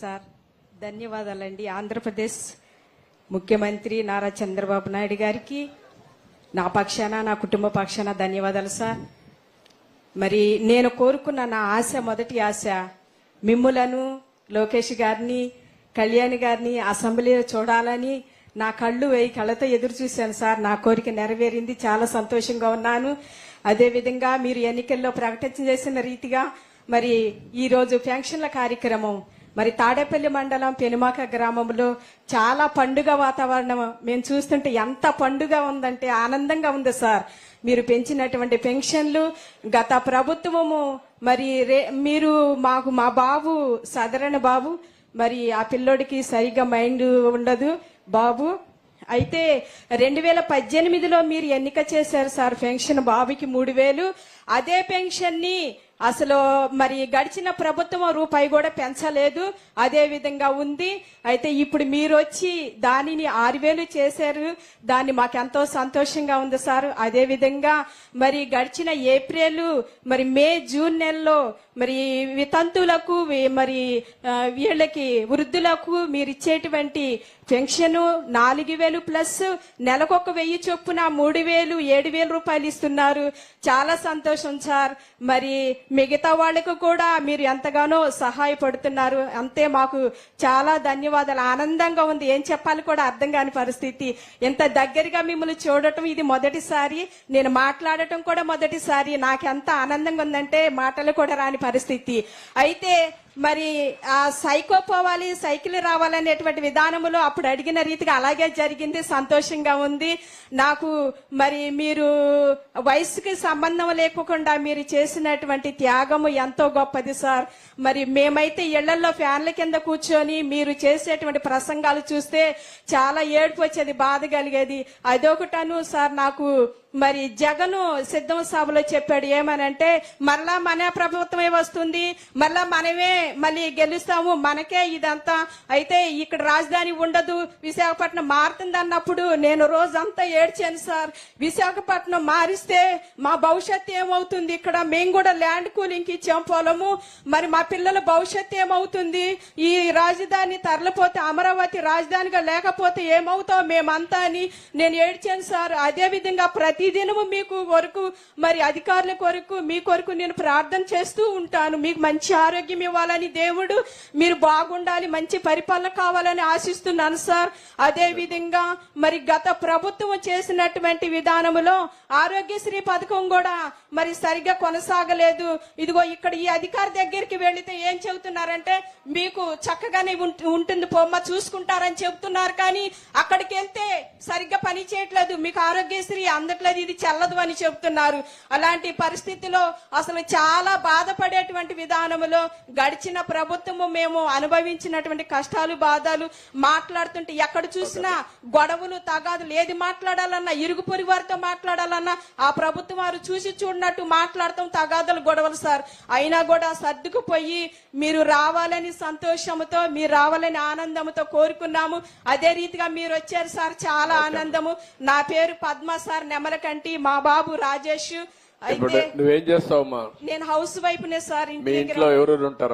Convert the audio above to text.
Sir ధన్యవాదాలండి. ఆంధ్రప్రదేశ్ ముఖ్యమంత్రి నారా చంద్రబాబు నాయుడు గారికి నా పక్షాన నా కుటుంబ పక్షాన ధన్యవాదాలు సార్. మరి నేను కోరుకున్న నా ఆశ, మొదటి ఆశ మిమ్ములను, లోకేష్ గారిని, కళ్యాణ్ గారిని అసెంబ్లీలో చూడాలని నా కళ్ళు 1000 కళ్ళతో ఎదురు చూశాను సార్. నా కోరిక నెరవేరింది, చాలా సంతోషంగా ఉన్నాను. అదేవిధంగా మీరు ఎన్నికల్లో ప్రకటన చేసిన రీతిగా మరి ఈరోజు పెన్షన్ల కార్యక్రమం మరి తాడేపల్లి మండలం పెనుమాక గ్రామంలో చాలా పండుగ వాతావరణం మేము చూస్తుంటే ఎంత పండుగ ఉందంటే ఆనందంగా ఉంది సార్. మీరు పెంచినటువంటి పెన్షన్లు గత ప్రభుత్వము మరి మీరు మా బాబు సాధారణ బాబు, మరి ఆ పిల్లోడికి సరిగ్గా మైండ్ ఉండదు బాబు. అయితే 2018లో మీరు ఎన్నిక చేశారు సార్ పెన్షన్ బాబుకి 3000. అదే పెన్షన్ ని అసలు మరి గడిచిన ప్రభుత్వం రూపాయి కూడా పెంచలేదు, అదే విధంగా ఉంది. అయితే ఇప్పుడు మీరు వచ్చి దానిని 6000 చేశారు, దాన్ని మాకెంతో సంతోషంగా ఉంది సార్. అదే విధంగా మరి గడిచిన ఏప్రిల్ మరి మే జూన్ నెలలో మరి వితంతులకు మరి వీళ్ళకి వృద్ధులకు మీరు ఇచ్చేటువంటి పెన్షన్ 4000 ప్లస్ నెలకొక 1000 చొప్పున 3000, 7000 రూపాయలు ఇస్తున్నారు. చాలా సంతోషం సార్. మరి మిగతా వాళ్ళకు కూడా మీరు ఎంతగానో సహాయపడుతున్నారు. అంతే మాకు చాలా ధన్యవాదాలు. ఆనందంగా ఉంది, ఏం చెప్పాలి కూడా అర్థం కాని పరిస్థితి. ఎంత దగ్గరగా మిమ్మల్ని చూడటం ఇది మొదటిసారి, నేను మాట్లాడటం కూడా మొదటిసారి. నాకు ఎంత ఆనందంగా ఉందంటే మాటలు కూడా రాని పరిస్థితి. అయితే మరి ఆ సైకో పోవాలి, సైకిల్ రావాలనేటువంటి విధానంలో అప్పుడు అడిగిన రీతిగా అలాగే జరిగింది, సంతోషంగా ఉంది నాకు. మరి మీరు వయసుకి సంబంధం లేకుండా మీరు చేసినటువంటి త్యాగము ఎంతో గొప్పది సార్. మరి మేమైతే ఇళ్లలో ఫ్యాన్ల కింద కూర్చొని మీరు చేసేటువంటి ప్రసంగాలు చూస్తే చాలా ఏడుపు వచ్చేది, బాధ కలిగేది. అదొకటను సార్. నాకు మరి జగను సిద్ధం సభలో చెప్పాడు ఏమనంటే, మరలా మన ప్రభుత్వమే వస్తుంది, మరలా మనమే మళ్ళీ గెలుస్తాము, మనకే ఇదంతా, అయితే ఇక్కడ రాజధాని ఉండదు, విశాఖపట్నం మారుతుంది అన్నప్పుడు నేను రోజంతా ఏడ్చాను సార్. విశాఖపట్నం మారిస్తే మా భవిష్యత్తు ఏమవుతుంది? ఇక్కడ మేము కూడా ల్యాండ్ కూలింగ్ ఇచ్చాం పొలము, మరి మా పిల్లల భవిష్యత్తు ఏమవుతుంది? ఈ రాజధాని తరలిపోతే, అమరావతి రాజధానిగా లేకపోతే ఏమవుతాం మేమంతా అని నేను ఏడ్చాను సార్. అదే విధంగా ప్రతిదినము మీకు కొరకు మరి అధికారుల కొరకు మీ కొరకు నేను ప్రార్థన చేస్తూ ఉంటాను. మీకు మంచి ఆరోగ్యం ఇవ్వాలని దేవుడు, మీరు బాగుండాలి, మంచి పరిపాలన కావాలని ఆశిస్తున్నాను సార్. అదే విధంగా మరి గత ప్రభుత్వం చేసినటువంటి విధానములో ఆరోగ్యశ్రీ పథకం కూడా మరి సరిగ్గా కొనసాగలేదు. ఇదిగో ఇక్కడ ఈ అధికారి దగ్గరికి వెళితే ఏం చెబుతున్నారంటే, మీకు చక్కగానే ఉంటుంది పొమ్మ చూసుకుంటారని చెబుతున్నారు, కానీ అక్కడికి వెళ్తే సరిగ్గా పని చేయట్లేదు, మీకు ఆరోగ్యశ్రీ అందట్లేదు, ఇది చెల్లదు అని చెబుతున్నారు. అలాంటి పరిస్థితిలో అసలు చాలా బాధపడేటువంటి విధానంలో గడిచిన ప్రభుత్వము మేము అనుభవించినటువంటి కష్టాలు, బాధలు మాట్లాడుతుంటే ఎక్కడ చూసినా గొడవలు, తగాదులు, ఏది మాట్లాడాలన్నా ఇరుగు పొరుగు వారితో మాట్లాడాలన్నా ఆ ప్రభుత్వం వారు చూసి చూడనట్టు మాట్లాడతాం, తగాదులు, గొడవలు సార్. అయినా కూడా సర్దుకుపోయి మీరు రావాలని సంతోషంతో, మీరు రావాలని ఆనందంతో కోరుకున్నాము. అదే రీతిగా మీరు వచ్చారు సార్, చాలా ఆనందము. నా పేరు పద్మ సార్, నెమలకంటి, మా బాబు రాజేష్. అయితే నువ్వేం చేస్తావమ్మా? నేను హౌస్ వైఫ్ నే సార్. ఇంట్లో ఎవరు ఉంటారు?